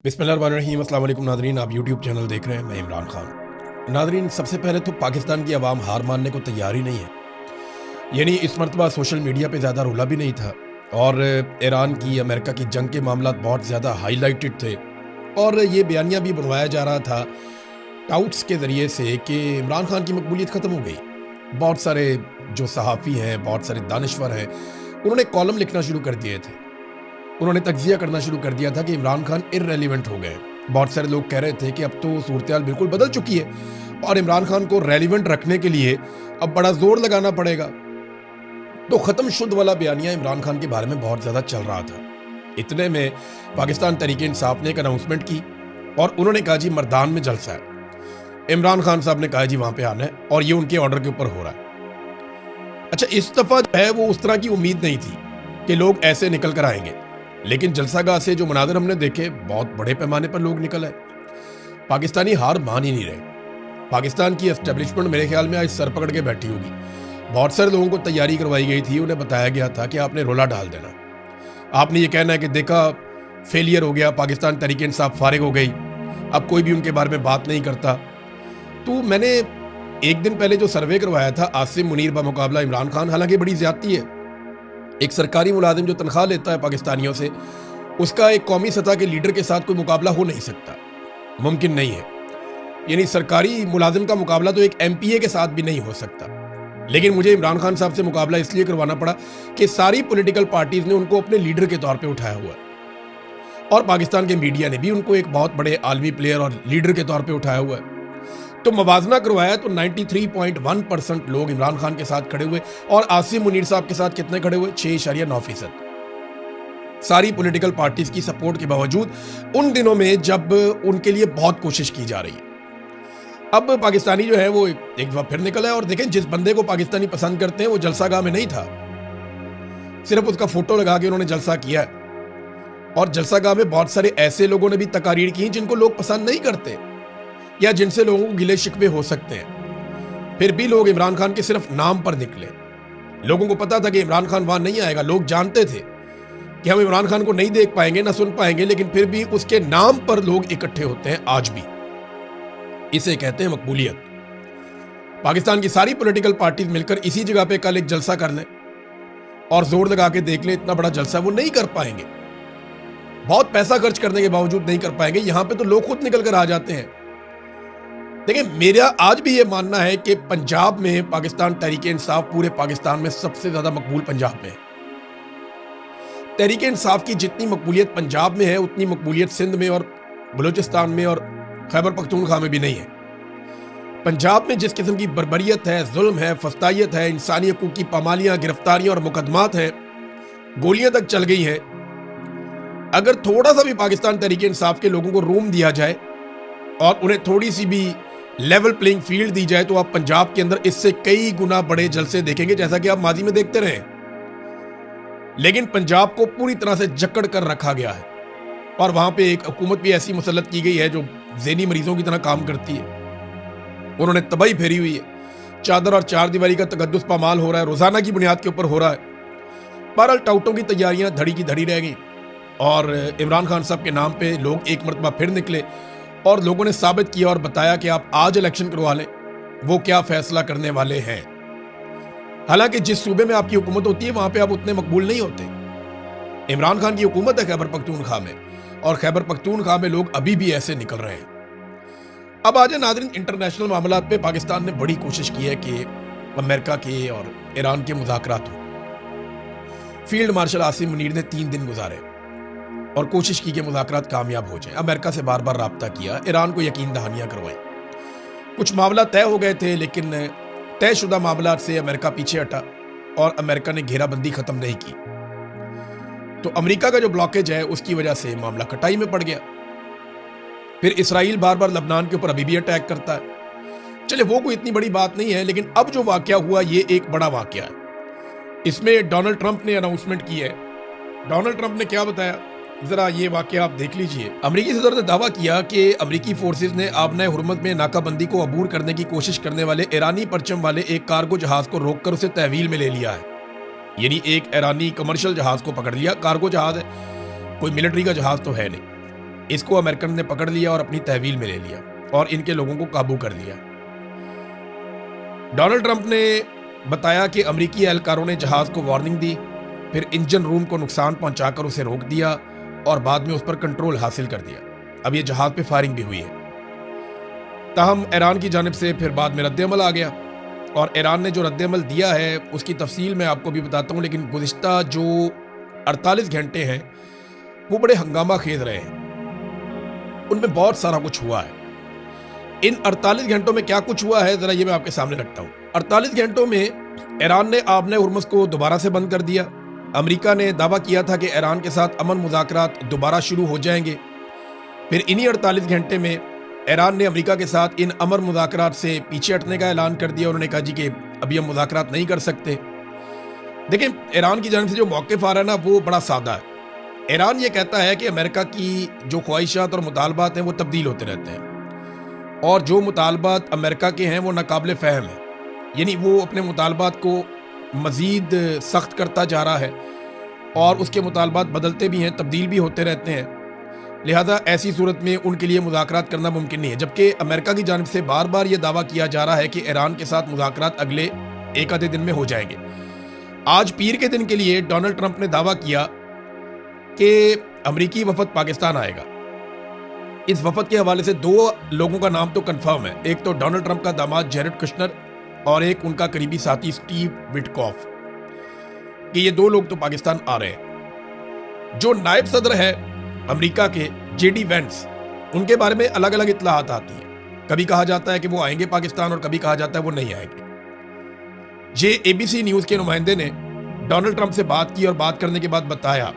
बिस्मिल्लाहिर्रहमानिर्रहीम। अस्सलाम वालेकुम नादरीन, आप यूट्यूब चैनल देख रहे हैं। मैं इमरान खान। नादरीन, सबसे पहले तो पाकिस्तान की आवाम हार मानने को तैयार ही नहीं है। यानी इस मरतबा सोशल मीडिया पे ज़्यादा रोला भी नहीं था और ईरान की अमेरिका की जंग के मामला बहुत ज़्यादा हाईलाइटेड थे और ये बयानिया भी बनवाया जा रहा था टाउट्स के ज़रिए से कि इमरान खान की मकबूलियत ख़त्म हो गई। बहुत सारे जो सहाफ़ी हैं, बहुत सारे दानश्वर हैं, उन्होंने कॉलम लिखना शुरू कर दिए थे। उन्होंने तज्ज़िया करना शुरू कर दिया था कि इमरान खान इर्रेलिवेंट हो गए। बहुत सारे लोग कह रहे थे कि अब तो सूरत-ए-हाल बिल्कुल बदल चुकी है और इमरान खान को रेलिवेंट रखने के लिए अब बड़ा ज़ोर लगाना पड़ेगा। तो ख़त्म शुद्ध वाला बयानिया इमरान खान के बारे में बहुत ज़्यादा चल रहा था। इतने में पाकिस्तान तहरीक-ए-इंसाफ ने एक अनाउंसमेंट की और उन्होंने कहा, जी मर्दान में जलसा है। इमरान खान साहब ने कहा, जी वहाँ पे आना है और ये उनके ऑर्डर के ऊपर हो रहा है। अच्छा, इस दफ़ा जो है वो उस तरह की उम्मीद नहीं थी कि लोग ऐसे निकल कर आएंगे, लेकिन जलसागाह से जो मनाज़र हमने देखे, बहुत बड़े पैमाने पर लोग निकल आए। पाकिस्तानी हार मान ही नहीं रहे। पाकिस्तान की एस्टेब्लिशमेंट मेरे ख्याल में आज सर पकड़ के बैठी होगी। बहुत सारे लोगों को तैयारी करवाई गई थी, उन्हें बताया गया था कि आपने रोला डाल देना, आपने ये कहना है कि देखा फेलियर हो गया, पाकिस्तान तहरीक-ए-इंसाफ फारिग हो गई, अब कोई भी उनके बारे में बात नहीं करता। तो मैंने एक दिन पहले जो सर्वे करवाया था आसिम मुनीर बमुकाबला इमरान खान, हालांकि बड़ी ज्यादती है। एक सरकारी मुलाजिम जो तनख्वाह लेता है पाकिस्तानियों से, उसका एक कौमी सतह के लीडर के साथ कोई मुकाबला हो नहीं सकता, मुमकिन नहीं है। यानी सरकारी मुलाजिम का मुकाबला तो एक एमपीए के साथ भी नहीं हो सकता। लेकिन मुझे इमरान खान साहब से मुकाबला इसलिए करवाना पड़ा कि सारी पॉलिटिकल पार्टीज ने उनको अपने लीडर के तौर पे उठाया हुआ है और पाकिस्तान के मीडिया ने भी उनको एक बहुत बड़े आलमी प्लेयर और लीडर के तौर पे उठाया हुआ है। तो मवाजना करवाया तो 93.1% लोग इमरान खान के साथ खड़े हुए और आसिम मुनीर साहब के साथ कितने खड़े हुए? 6.9%। सारी पॉलिटिकल पार्टीज की सपोर्ट के बावजूद उन दिनों में जब उनके लिए बहुत कोशिश की जा रही है। अब पाकिस्तानी जो है वो एक दफा फिर निकला है और देखें, जिस बंदे को पाकिस्तानी पसंद करते हैं वो जलसागाह में नहीं था, सिर्फ उसका फोटो लगा के उन्होंने जलसा किया है। और जलसागाह में बहुत सारे ऐसे लोगों ने भी तकारीर की जिनको लोग पसंद नहीं करते या जिनसे लोगों को गिले शिकवे हो सकते हैं। फिर भी लोग इमरान खान के सिर्फ नाम पर निकले। लोगों को पता था कि इमरान खान वहां नहीं आएगा, लोग जानते थे कि हम इमरान खान को नहीं देख पाएंगे, ना सुन पाएंगे, लेकिन फिर भी उसके नाम पर लोग इकट्ठे होते हैं आज भी। इसे कहते हैं मकबूलियत। पाकिस्तान की सारी पॉलिटिकल पार्टीज मिलकर इसी जगह पे कल एक जलसा कर लें और जोर लगा के देख लें, इतना बड़ा जलसा वो नहीं कर पाएंगे। बहुत पैसा खर्च करने के बावजूद नहीं कर पाएंगे। यहां पे तो लोग खुद निकल कर आ जाते हैं। देखिए, मेरा आज भी ये मानना है कि पंजाब में पाकिस्तान तहरीक-ए-इंसाफ पूरे पाकिस्तान में सबसे ज्यादा मकबूल पंजाब में है। तहरीक-ए-इंसाफ की जितनी मकबूलियत पंजाब में है, उतनी मकबूलियत सिंध में और बलूचिस्तान में और खैबर पख्तूनख्वा में भी नहीं है। पंजाब में जिस किस्म की बर्बरियत है, जुल्म है, फस्तायत है, इंसानी हकूक की पामालियां, गिरफ्तारियां और मुकदमात हैं, गोलियां तक चल गई हैं। अगर थोड़ा सा भी पाकिस्तान तहरीक-ए-इंसाफ के लोगों को रूम दिया जाए और उन्हें थोड़ी सी भी लेवल प्लेइंग फील्ड दी जाए, तो आप पंजाब के अंदर इससे कई गुना बड़े जलसे देखेंगे, जैसा कि आप माजी में देखते रहे। लेकिन पंजाब को पूरी तरह से जकड़ कर रखा गया है और वहां पे एक हुकूमत भी ऐसी मुसल्लत की गई है जो ज़हनी मरीजों की तरह काम करती है। उन्होंने तबाही फेरी हुई है। चादर और चार दीवारी का तकद्दुस पामाल हो रहा है, रोजाना की बुनियाद के ऊपर हो रहा है। बहरहाल टाउटों की तैयारियां धड़ी की धड़ी रह गई और इमरान खान साहब के नाम पे लोग एक मरतबा फिर निकले और लोगों ने साबित किया और बताया कि आप आज इलेक्शन करवा लें, वो क्या फैसला करने वाले हैं। हालांकि जिस सूबे में आपकी हुकूमत होती है वहां पे आप उतने मकबूल नहीं होते। इमरान खान की हुकूमत है खैबर पख्तूनख्वा में और खैबर पख्तूनख्वा में लोग अभी भी ऐसे निकल रहे हैं। अब आज नाज़रीन, इंटरनेशनल मामलात पे पाकिस्तान ने बड़ी कोशिश की है कि अमेरिका के और ईरान के मुज़ाकरात हो। फील्ड मार्शल आसिम मुनीर ने 3 दिन गुजारे और कोशिश की कि मुज़ाकरात कामयाब हो जाए। अमेरिका से बार बार राब्ता किया, ईरान को यकीन दहानियां करवाई। कुछ मामला तय हो गए थे, लेकिन तयशुदा मामला से अमेरिका पीछे हटा और अमेरिका ने घेराबंदी खत्म नहीं की। तो अमेरिका का जो ब्लॉकेज है उसकी वजह से मामला कटाई में पड़ गया। फिर इसराइल बार बार लबनान के ऊपर अभी भी अटैक करता है। चले, वो कोई इतनी बड़ी बात नहीं है, लेकिन अब जो वाकया हुआ ये एक बड़ा वाकया है। इसमें डोनाल्ड ट्रंप ने अनाउंसमेंट की है। डोनाल्ड ट्रंप ने क्या बताया, जरा ये वाकया आप देख लीजिए। अमेरिकी सदर ने दावा किया कि अमेरिकी फोर्सेज ने आबना हुर्मत में नाकाबंदी को अबूर करने की कोशिश करने वाले ईरानी परचम वाले एक कार्गो जहाज को रोककर उसे तहवील में ले लिया है। यानी एक ईरानी कमर्शियल जहाज को पकड़ लिया। कार्गो जहाज है, कोई मिलिट्री का जहाज तो है नहीं। इसको अमेरिकन ने पकड़ लिया और अपनी तहवील में ले लिया और इनके लोगों को काबू कर लिया। डोनाल्ड ट्रंप ने बताया कि अमेरिकी एहलकारों ने जहाज को वार्निंग दी, फिर इंजन रूम को नुकसान पहुंचाकर उसे रोक दिया और बाद में उस पर कंट्रोल हासिल कर दिया। अब ये जहाज पे फायरिंग भी हुई है। ताहम ईरान की जानिब से फिर बाद में रद्द-ए-अमल आ गया और ईरान ने जो रद्द-ए-अमल दिया है उसकी तफसील मैं आपको भी बताता हूँ, लेकिन गुज़िश्ता जो 48 घंटे हैं वो बड़े हंगामा खेज रहे हैं। उनमें बहुत सारा कुछ हुआ है। इन 48 घंटों में क्या कुछ हुआ है ज़रा ये मैं आपके सामने रखता हूँ। 48 घंटों में ईरान ने आबने हुर्मुज़ को दोबारा से बंद कर दिया। अमेरिका ने दावा किया था कि ईरान के साथ अमन मुज़ाकरात दोबारा शुरू हो जाएंगे। फिर इन्हीं 48 घंटे में ईरान ने अमेरिका के साथ इन अमन मुज़ाकरात से पीछे हटने का ऐलान कर दिया। उन्होंने कहा जी कि अभी हम मुज़ाकरात नहीं कर सकते। देखिए, ईरान की जानिब से जो मौक़िफ़ आ रहा है ना वो बड़ा सादा है। ईरान ये कहता है कि अमेरिका की जो ख्वाहिशात और मुतालबात हैं वो तब्दील होते रहते हैं और जो मुतालबात अमेरिका के हैं वो नाकाबिले फ़हम है, यानी वो अपने मुतालबात को मज़ीद सख्त करता जा रहा है और उसके मुतालबात बदलते भी हैं, तब्दील भी होते रहते हैं। लिहाजा ऐसी सूरत में उनके लिए मुज़ाकरात करना मुमकिन नहीं है। जबकि अमेरिका की जानिब से बार बार ये दावा किया जा रहा है कि ईरान के साथ मुज़ाकरात अगले एक आधे दिन में हो जाएंगे। आज पीर के दिन के लिए डोनाल्ड ट्रंप ने दावा किया कि अमरीकी वफद पाकिस्तान आएगा। इस वफद के हवाले से 2 लोगों का नाम तो कंफर्म है। एक तो डोनाल्ड ट्रंप का दामाद जेरेड कुशनर और एक उनका करीबी साथी स्टीव विटकॉफ, कि ये 2 लोग तो पाकिस्तान आ रहे हैं। जो नायब सदर है अमेरिका के जेडी वेंस, उनके बारे में अलग अलग इत्तलाहात आती हैं। कभी कहा जाता है कि वो आएंगे पाकिस्तान और कभी कहा जाता है वो नहीं आएंगे। ये एबीसी न्यूज़ के नुमाइंदे ने डोनाल्ड ट्रंप से बात की और बात करने के बाद बताया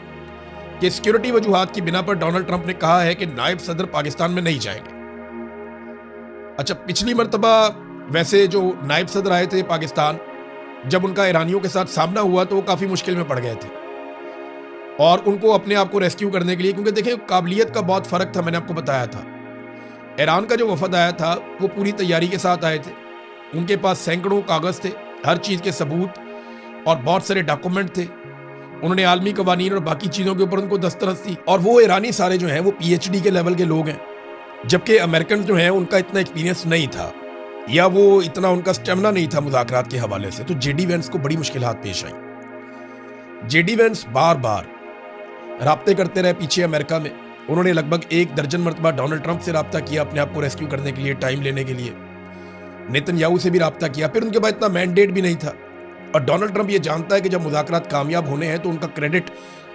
कि सिक्योरिटी वजूहात की बिना पर डोनाल्ड ट्रंप ने कहा है कि नायब सदर पाकिस्तान में नहीं जाएंगे। अच्छा, पिछली मर्तबा वैसे जो नायब सदर आए थे पाकिस्तान, जब उनका ईरानियों के साथ सामना हुआ तो वो काफ़ी मुश्किल में पड़ गए थे और उनको अपने आप को रेस्क्यू करने के लिए, क्योंकि देखिए काबिलियत का बहुत फ़र्क था। मैंने आपको बताया था ईरान का जो वफद आया था वो पूरी तैयारी के साथ आए थे। उनके पास सैकड़ों कागज़ थे, हर चीज़ के सबूत और बहुत सारे डॉक्यूमेंट थे। उन्होंने आलमी कवानीन और बाकी चीज़ों के ऊपर उनको दस्तरस थी और वो ईरानी सारे जो हैं वो पीएचडी के लेवल के लोग हैं, जबकि अमेरिकन जो हैं उनका इतना एक्सपीरियंस नहीं था या वो इतना उनका स्टेमिना नहीं था मुज़ाकरात के हवाले से। तो जेडी वेंस को बड़ी मुश्किलात पेश आई। जेडी वेंस बार बार राब्ते करते रहे पीछे अमेरिका में। उन्होंने लगभग 1 दर्जन मरतबा डोनाल्ड ट्रंप से राब्ता किया अपने आप को रेस्क्यू करने के लिए, टाइम लेने के लिए। नेतन्याहू से भी राब्ता किया, फिर उनके बाद इतना मैंडेट भी नहीं था। और डोनाल्ड ट्रंप ये जानता है कि जब मुज़ाकरात कामयाब होने हैं तो उनका क्रेडिट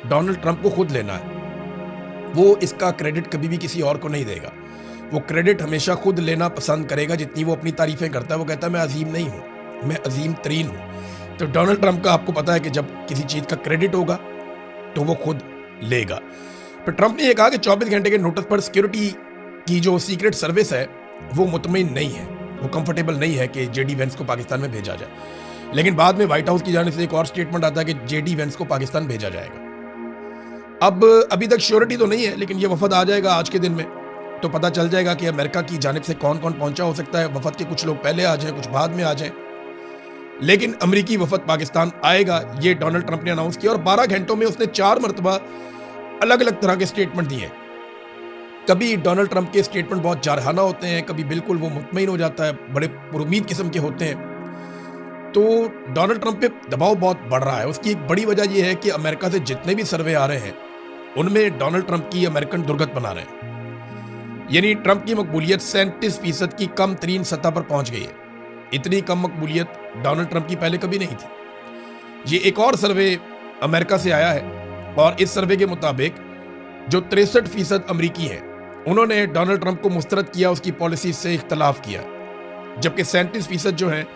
डोनाल्ड ट्रंप को खुद लेना है। वो इसका क्रेडिट कभी भी किसी और को नहीं देगा। वो क्रेडिट हमेशा खुद लेना पसंद करेगा। जितनी वो अपनी तारीफ़ें करता है वो कहता है मैं अजीम नहीं हूँ, मैं अजीम तरीन हूँ। तो डोनाल्ड ट्रंप का आपको पता है कि जब किसी चीज़ का क्रेडिट होगा तो वो खुद लेगा। फिर ट्रंप ने यह कहा कि 24 घंटे के नोटिस पर सिक्योरिटी की जो सीक्रेट सर्विस है वो मुतमईन नहीं है, वो कंफर्टेबल नहीं है कि जेडी वेंस को पाकिस्तान में भेजा जाए। लेकिन बाद में व्हाइट हाउस की जानिब से एक और स्टेटमेंट आता है कि जेडी वेंस को पाकिस्तान भेजा जाएगा। अब अभी तक श्योरिटी तो नहीं है, लेकिन ये वफद आ जाएगा आज के दिन में तो पता चल जाएगा कि अमेरिका की जानिब से कौन कौन पहुंचा। हो सकता है वफद के कुछ लोग पहले आ जाएं, कुछ बाद में आ जाएं, लेकिन अमेरिकी वफद पाकिस्तान आएगा, ये डोनाल्ड ट्रंप ने अनाउंस किया। और 12 घंटों में उसने 4 मरतबा अलग अलग तरह के स्टेटमेंट दिए। कभी डोनाल्ड ट्रंप के स्टेटमेंट बहुत जारहाना होते हैं, कभी बिल्कुल वो मुतमईन हो जाता है, बड़े पुरुमीद किस्म के होते हैं। तो डोनाल्ड ट्रंप पे दबाव बहुत बढ़ रहा है। उसकी एक बड़ी वजह यह है कि अमेरिका से जितने भी सर्वे आ रहे हैं उनमें डोनाल्ड ट्रंप की अमेरिकन दुर्गत बना रहे हैं। यानी ट्रंप की मकबूलियत 37% की कम तरीन सतह पर पहुंच गई है। इतनी कम मकबूलियत डोनाल्ड ट्रंप की पहले कभी नहीं थी। ये एक और सर्वे अमेरिका से आया है और इस सर्वे के मुताबिक जो 63% अमरीकी हैं उन्होंने डोनाल्ड ट्रंप को मुस्तरद किया, उसकी पॉलिसी से इख्तलाफ किया, जबकि 37% जो हैं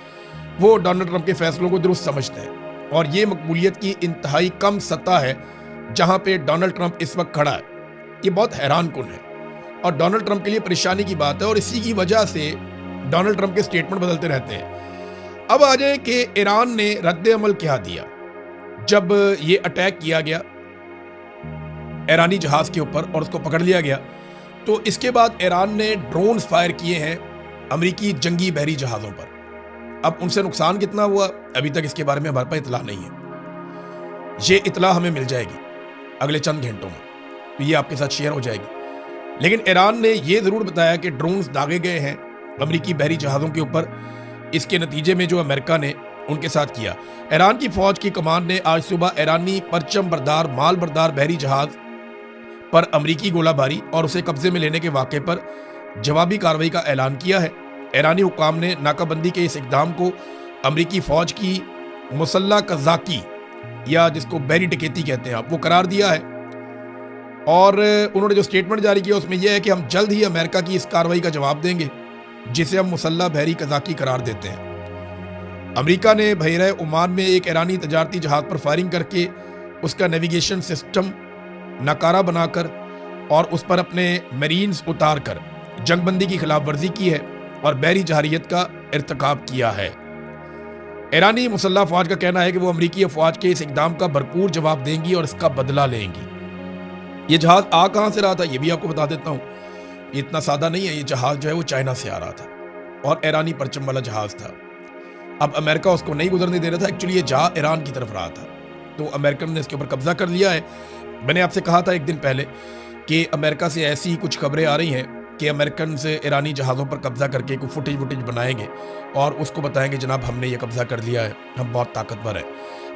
वो डोनाल्ड ट्रंप के फैसलों को दुरुस्त समझते हैं। और ये मकबूलियत की इंतहाई कम सतह है जहां पे डोनाल्ड ट्रंप इस वक्त खड़ा है। ये बहुत हैरान कुन है और डोनाल्ड ट्रंप के लिए परेशानी की बात है और इसी की वजह से डोनाल्ड ट्रंप के स्टेटमेंट बदलते रहते हैं। अब आ जाए कि ईरान ने रद्द-ए-अमल क्या दिया जब ये अटैक किया गया ईरानी जहाज के ऊपर और उसको पकड़ लिया गया। तो इसके बाद ईरान ने ड्रोन्स फायर किए हैं अमेरिकी जंगी बहरी जहाज़ों पर। अब उनसे नुकसान कितना हुआ अभी तक इसके बारे में हमारे पास इतला नहीं है। ये इतला हमें मिल जाएगी अगले चंद घंटों में, तो ये आपके साथ शेयर हो जाएगी। लेकिन ईरान ने यह जरूर बताया कि ड्रोन्स दागे गए हैं अमेरिकी बहरी जहाज़ों के ऊपर। इसके नतीजे में जो अमेरिका ने उनके साथ किया, ईरान की फौज की कमान ने आज सुबह ईरानी परचम बरदार माल बरदार बहरी जहाज पर अमेरिकी गोलाबारी और उसे कब्जे में लेने के वाक़े पर जवाबी कार्रवाई का ऐलान किया है। ईरानी हुक्काम ने नाकाबंदी के इस इक़दाम को अमेरिकी फौज की मुसल्ला कज़ाकी या जिसको बहरी डकैती कहते हैं आप, वो करार दिया है। और उन्होंने जो स्टेटमेंट जारी किया उसमें यह है कि हम जल्द ही अमेरिका की इस कार्रवाई का जवाब देंगे जिसे हम मुसल्ला बहरी कज़ाकी करार देते हैं। अमेरिका ने बहरे ओमान में एक ईरानी तजारती जहाज पर फायरिंग करके उसका नेविगेशन सिस्टम नाकारा बनाकर और उस पर अपने मरीन्स उतार कर जंगबंदी की खिलाफ वर्जी की है और बहरी जहारियत का इर्तिकाब किया है। ईरानी मुसल्ला फौज का कहना है कि वो अमेरिकी अफवाज के इस इकदाम का भरपूर जवाब देंगी और इसका बदला लेंगी। ये जहाज आ कहाँ से रहा था ये भी आपको बता देता हूँ। ये इतना सादा नहीं है, ये जहाज जो है वो चाइना से आ रहा था और ईरानी परचम वाला जहाज था। अब अमेरिका उसको नहीं गुजरने दे रहा था, एक्चुअली ये जा ईरान की तरफ रहा था, तो अमेरिकन ने इसके ऊपर कब्जा कर लिया है। मैंने आपसे कहा था एक दिन पहले कि अमेरिका से ऐसी कुछ खबरें आ रही हैं कि अमेरिकन से ईरानी जहाज़ों पर कब्जा करके कोई फुटेज बनाएंगे और उसको बताएंगे जनाब हमने ये कब्जा कर लिया है, हम बहुत ताकतवर है।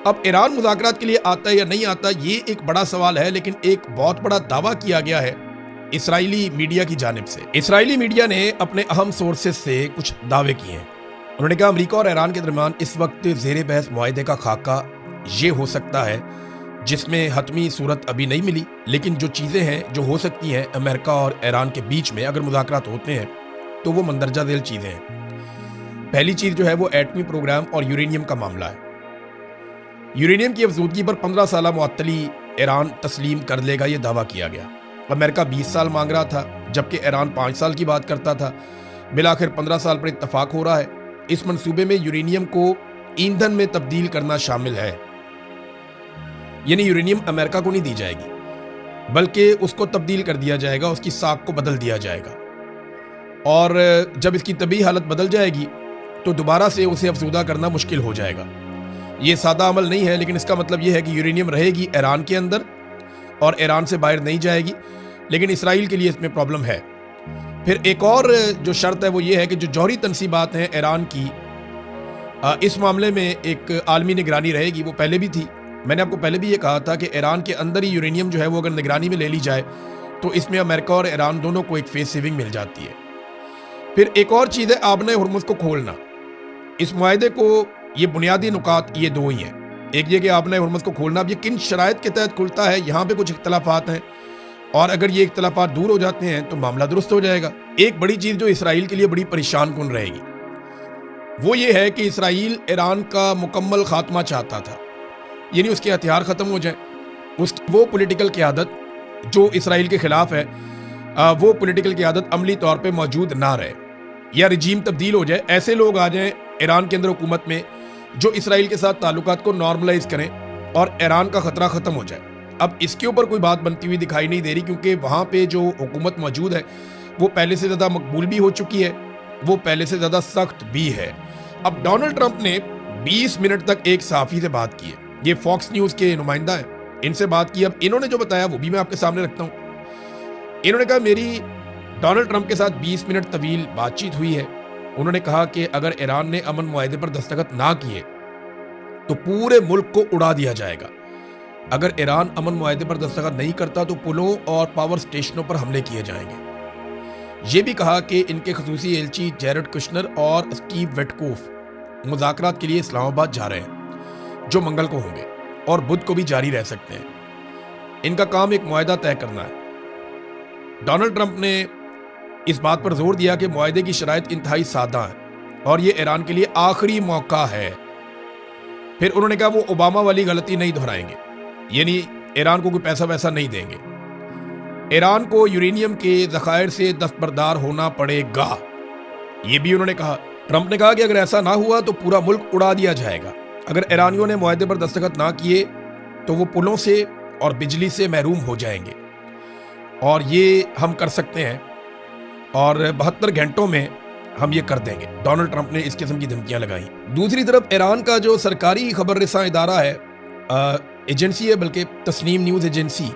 अब ईरान मुज़ाकरात के लिए आता है या नहीं आता ये एक बड़ा सवाल है, लेकिन एक बहुत बड़ा दावा किया गया है इसराइली मीडिया की जानिब से। इसराइली मीडिया ने अपने अहम सोर्सेज से कुछ दावे किए हैं। उन्होंने कहा अमेरिका और ईरान के दरमियान इस वक्त ज़ेरे बहस मुआहदे का खाका ये हो सकता है जिसमें हतमी सूरत अभी नहीं मिली, लेकिन जो चीज़ें हैं जो हो सकती हैं अमेरिका और ईरान के बीच में अगर मुज़ाकरात होते हैं तो वो मंदरजा झेल चीज़ें हैं। पहली चीज़ जो है वो एटमी प्रोग्राम और यूरेनियम का मामला है। यूरेनियम की अफजूदगी पर 15 साल मुअत्तली ईरान तस्लीम कर लेगा, ये दावा किया गया। अमेरिका 20 साल मांग रहा था जबकि ईरान 5 साल की बात करता था। बिलाखिर 15 साल पर इत्तफाक हो रहा है। इस मंसूबे में यूरेनियम को ईंधन में तब्दील करना शामिल है, यानी यूरेनियम अमेरिका को नहीं दी जाएगी बल्कि उसको तब्दील कर दिया जाएगा, उसकी साख को बदल दिया जाएगा और जब इसकी तबी हालत बदल जाएगी तो दोबारा से उसे अफजूदा करना मुश्किल हो जाएगा। ये सादा अमल नहीं है, लेकिन इसका मतलब यह है कि यूरेनियम रहेगी ईरान के अंदर और ईरान से बाहर नहीं जाएगी, लेकिन इसराइल के लिए इसमें प्रॉब्लम है। फिर एक और जो शर्त है वो ये है कि जो जौहरी तनसीबात हैं ईरान की, इस मामले में एक आलमी निगरानी रहेगी। वो पहले भी थी, मैंने आपको पहले भी ये कहा था कि ईरान के अंदर ही यूरेनियम जो है वो अगर निगरानी में ले ली जाए तो इसमें अमेरिका और ईरान दोनों को एक फेस सेविंग मिल जाती है। फिर एक और चीज़ है आबने हुर्मुज़ को खोलना। इस मुआहदे को ये बुनियादी नुकात ये दो ही हैं। एक ये कि आबने हुर्मुज़ को खोलना, अब ये किन शराइत के तहत खुलता है यहाँ पे कुछ इख्तलाफात हैं और अगर ये इख्तलाफात दूर हो जाते हैं तो मामला दुरुस्त हो जाएगा। एक बड़ी चीज़ जो इसराइल के लिए बड़ी परेशान कुन रहेगी वो ये है कि इसराइल ईरान का मुकम्मल खात्मा चाहता था, यानी उसके हथियार ख़त्म हो जाए, वो पॉलिटिकल क़यादत जो इसराइल के ख़िलाफ़ है वो पॉलिटिकल क़यादत अमली तौर पे मौजूद ना रहे या रजीम तब्दील हो जाए। ऐसे लोग आ जाएं ईरान के अंदर हुकूमत में जो इसराइल के साथ ताल्लुकात को नॉर्मलाइज करें और ईरान का ख़तरा ख़त्म हो जाए। अब इसके ऊपर कोई बात बनती हुई दिखाई नहीं दे रही, क्योंकि वहाँ पे जो हुकूमत मौजूद है वो पहले से ज़्यादा मकबूल भी हो चुकी है, वो पहले से ज़्यादा सख्त भी है। अब डोनाल्ड ट्रंप ने 20 मिनट तक एक सहाफ़ी से बात की है, ये फॉक्स न्यूज़ के नुमाइंदा हैं, इनसे बात की। अब इन्होंने जो बताया वो भी मैं आपके सामने रखता हूँ। इन्होंने कहा मेरी डोनाल्ड ट्रंप के साथ 20 मिनट तवील बातचीत हुई है। उन्होंने कहा कि अगर ईरान ने अमन मुआहदे पर दस्तखत ना किए तो पूरे मुल्क को उड़ा दिया जाएगा। अगर ईरान अमन मुआहदे पर दस्तखत नहीं करता तो पुलों और पावर स्टेशनों पर हमले किए जाएंगे। ये भी कहा कि इनके खसूसी एलची जैरेड कुशनर और स्टीव वेटकोफ मुज़ाकरात के लिए इस्लामाबाद जा रहे हैं जो मंगल को होंगे और बुध को भी जारी रह सकते हैं। इनका काम एक मुआहदा तय करना है। डोनाल्ड ट्रंप ने इस बात पर जोर दिया कि मुआहदे की शराइत इंतहाई सादा है और ये ईरान के लिए आखिरी मौका है। फिर उन्होंने कहा वो ओबामा वाली गलती नहीं दोहराएंगे, यानी ईरान को कोई पैसा वैसा नहीं देंगे। ईरान को यूरेनियम के ज़खायर से दस्तबरदार होना पड़ेगा, ये भी उन्होंने कहा। ट्रंप ने कहा कि अगर ऐसा ना हुआ तो पूरा मुल्क उड़ा दिया जाएगा। अगर ईरानियों ने मुआहदे पर दस्तखत ना किए तो वो पुलों से और बिजली से महरूम हो जाएंगे और ये हम कर सकते हैं और 72 घंटों में हम ये कर देंगे। डोनाल्ड ट्रंप ने इस किस्म की धमकियां लगाई। दूसरी तरफ ईरान का जो सरकारी खबर रिसां इदारा है, एजेंसी है बल्कि तस्नीम न्यूज़ एजेंसी,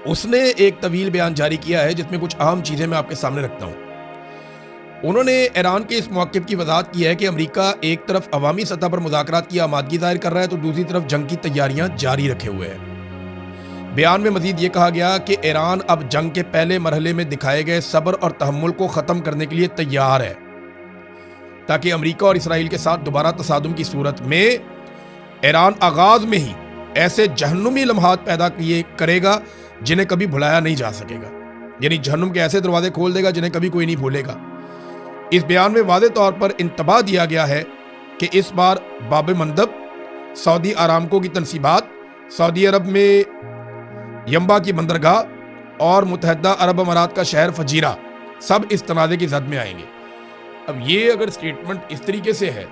उसने एक तवील बयान जारी किया है जिसमें कुछ अहम चीज़ें मैं आपके सामने रखता हूँ। उन्होंने ईरान के इस मौक़िफ़ की वज़ाहत की है कि अमेरिका एक तरफ अवामी सतह पर मुज़ाकरात की आमादगी ज़ाहिर कर रहा है तो दूसरी तरफ जंग की तैयारियां जारी रखे हुए है। बयान में मज़ीद ये कहा गया कि ईरान अब जंग के पहले मरहले में दिखाए गए सब्र और तहम्मुल को ख़त्म करने के लिए तैयार है ताकि अमेरिका और इसराइल के साथ दोबारा तसादुम की सूरत में ईरान आगाज़ में ही ऐसे जहन्नुमी लम्हात पैदा करेगा जिन्हें कभी भुलाया नहीं जा सकेगा, यानी जहन्नुम के ऐसे दरवाजे खोल देगा जिन्हें कभी कोई नहीं भूलेगा। इस बयान में वाज़े तौर पर इंतबाह दिया गया है कि इस बार बाब मंदब, सऊदी आरामको की तनसीबात, सऊदी अरब में यंबा की बंदरगाह और मुत्तहदा अरब अमारात का शहर फजीरा सब इस तनाज़े की जद में आएंगे। अब ये अगर स्टेटमेंट इस तरीके से है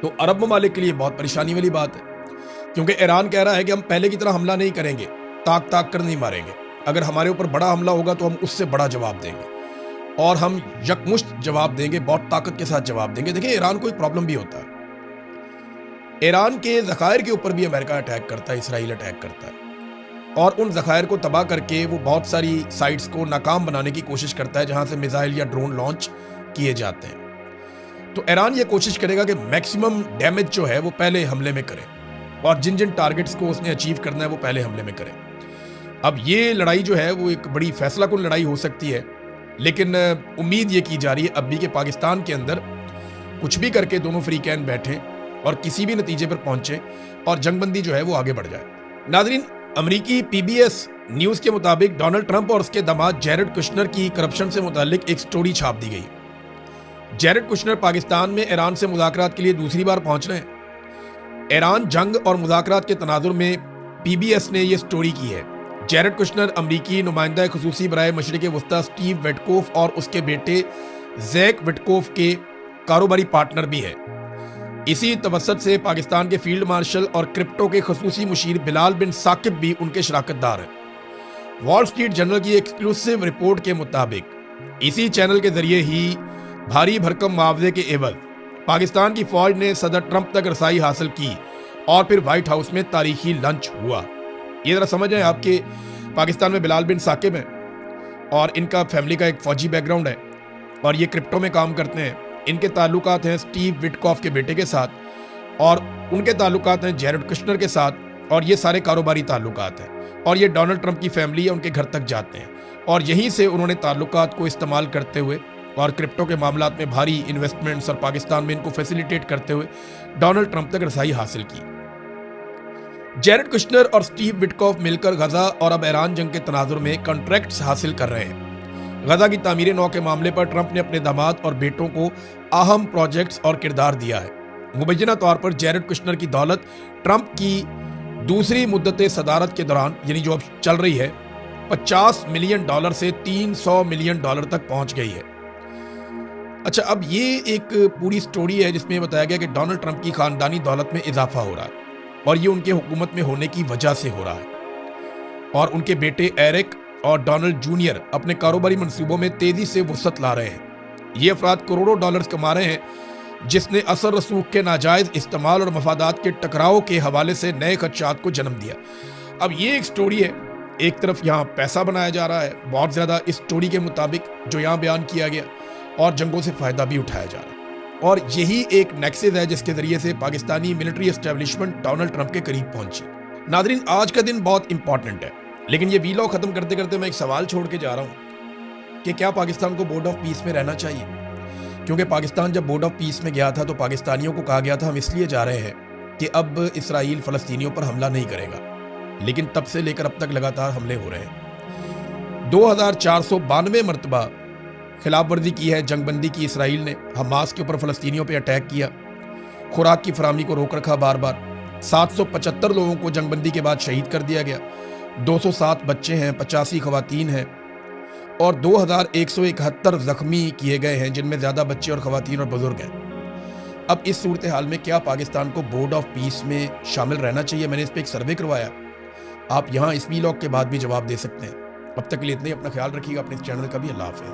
तो अरब ममालिक के लिए बहुत परेशानी वाली बात है, क्योंकि ईरान कह रहा है कि हम पहले की तरह हमला नहीं करेंगे, ताक ताक कर नहीं मारेंगे। अगर हमारे ऊपर बड़ा हमला होगा तो हम उससे बड़ा जवाब देंगे और हम यकमुश्त जवाब देंगे, बहुत ताकत के साथ जवाब देंगे। देखिए, ईरान को एक प्रॉब्लम भी होता है। ईरान के ज़खायर के ऊपर भी अमेरिका अटैक करता है, इसराइल अटैक करता है और उन ज़खायर को तबाह करके वो बहुत सारी साइट्स को नाकाम बनाने की कोशिश करता है जहां से मिसाइल या ड्रोन लॉन्च किए जाते हैं। तो ईरान ये कोशिश करेगा कि मैक्सिमम डैमेज जो है वो पहले हमले में करे और जिन जिन टारगेट्स को उसने अचीव करना है वो पहले हमले में करे। अब ये लड़ाई जो है वो एक बड़ी फैसला कुन लड़ाई हो सकती है, लेकिन उम्मीद ये की जा रही है अब भी कि पाकिस्तान के अंदर कुछ भी करके दोनों फ्रीकैन बैठें और किसी भी नतीजे पर पहुंचे और जंगबंदी जो है वो आगे बढ़ जाए। नाज़रीन, अमरीकी PBS न्यूज़ के मुताबिक डोनाल्ड ट्रंप और उसके दामाद जैरेड कुशनर की करप्शन से मुतालिक एक स्टोरी छाप दी गई। जैरेड कुशनर पाकिस्तान में ईरान से मुज़ाकरात के लिए दूसरी बार पहुंच रहे हैं। ईरान जंग और मुज़ाकरात के तनाजुर में PBS ने यह स्टोरी की है। जैरेड कुशनर अमरीकी नुमाइंदा खुसूसी बराए मशरिक़ वस्ता स्टीव विटकोफ और उसके बेटे जैक विटकोफ के कारोबारी पार्टनर भी है। इसी तवस्सुत से पाकिस्तान के फील्ड मार्शल और क्रिप्टो के खुसूसी मुशीर बिलाल बिन साकिब भी उनके शराकतदार हैं। वॉल स्ट्रीट जर्नल की एक्सक्लूसिव रिपोर्ट के मुताबिक इसी चैनल के जरिए ही भारी भरकम मुआवजे के एवज पाकिस्तान की फौज ने सदर ट्रंप तक रसाई हासिल की और फिर व्हाइट हाउस में तारीखी लंच हुआ। ये जरा समझ आए, आपके पाकिस्तान में बिलाल बिन साकिब हैं और इनका फैमिली का एक फौजी बैकग्राउंड है और ये क्रिप्टो में काम करते हैं। इनके ताल्लुकात हैं स्टीव विटकॉफ के बेटे के साथ और उनके ताल्लुकात हैं जैरेड कुशनर के साथ और ये सारे कारोबारी ताल्लुकात हैं और ये डोनाल्ड ट्रंप की फैमिली है, उनके घर तक जाते हैं और यहीं से उन्होंने ताल्लुकात को इस्तेमाल करते हुए और क्रिप्टो के मामलात में भारी इन्वेस्टमेंट्स और पाकिस्तान में इनको फैसिलिटेट करते हुए डोनाल्ड ट्रंप तक रसाई हासिल की। जैरेड कुशनर और स्टीव विटकॉफ मिलकर गजा और अब ईरान जंग के तनाजुर में कॉन्ट्रैक्ट्स हासिल कर रहे हैं। गजा की तामीर नौ के मामले पर ट्रंप ने अपने दामाद और बेटों को अहम प्रोजेक्ट्स और किरदार दिया है। मुबैना तौर पर जैरेड कुशनर की दौलत ट्रंप की दूसरी मुद्दत सदारत के दौरान, यानी जो अब चल रही है, $50 मिलियन से $300 मिलियन तक पहुंच गई है। अच्छा, अब ये एक पूरी स्टोरी है जिसमें बताया गया कि डोनाल्ड ट्रंप की खानदानी दौलत में इजाफा हो रहा है और ये उनके हुकूमत में होने की वजह से हो रहा है और उनके बेटे एरिक और डोनाल्ड जूनियर अपने कारोबारी मंसूबों में तेजी से वसअत ला रहे हैं। ये अफराद करोड़ों डॉलर्स कमा रहे हैं जिसने असर रसूख के नाजायज इस्तेमाल और मफादात के टकराव के हवाले से नए खदशात को जन्म दिया। अब ये एक स्टोरी है, एक तरफ यहाँ पैसा बनाया जा रहा है बहुत ज़्यादा इस स्टोरी के मुताबिक जो यहाँ बयान किया गया और जंगों से फ़ायदा भी उठाया जा रहा है और यही एक नेक्सस है जिसके ज़रिए से Pakistani military establishment Donald Trump के करीब पहुंची। नादरीन, आज का दिन बहुत इंपॉर्टेंट है, लेकिन ये वीलॉग खत्म करते करते मैं एक सवाल छोड़ के जा रहा हूँ कि क्या पाकिस्तान को बोर्ड ऑफ पीस में रहना चाहिए? क्योंकि पाकिस्तान जब बोर्ड ऑफ पीस में गया था तो पाकिस्तानियों को कहा गया था हम इसलिए जा रहे हैं कि अब इसराइल फ़लस्तीनियों पर हमला नहीं करेगा, लेकिन तब से लेकर अब तक लगातार हमले हो रहे हैं। 2492 मरतबा खिलाफ वर्जी की है जंगबंदी की इसराइल ने। हमास के ऊपर फ़लस्तीनियों पर अटैक किया, खुराक की फराहमी को रोक रखा बार बार। 775 लोगों को जंगबंदी के बाद शहीद कर दिया गया, 207 बच्चे हैं, 85 खवातीन हैं और 2171 जख्मी किए गए हैं, जिनमें ज़्यादा बच्चे और खवातीन और बुजुर्ग हैं। अब इस सूरत हाल में क्या पाकिस्तान को बोर्ड ऑफ पीस में शामिल रहना चाहिए? मैंने इस पर एक सर्वे करवाया, आप यहाँ इस वीलॉग के बाद भी जवाब दे सकते हैं। अब तक के लिए इतने, अपना ख्याल रखिएगा, अपने इस चैनल का भी। अल्लाह हाफ़िज़।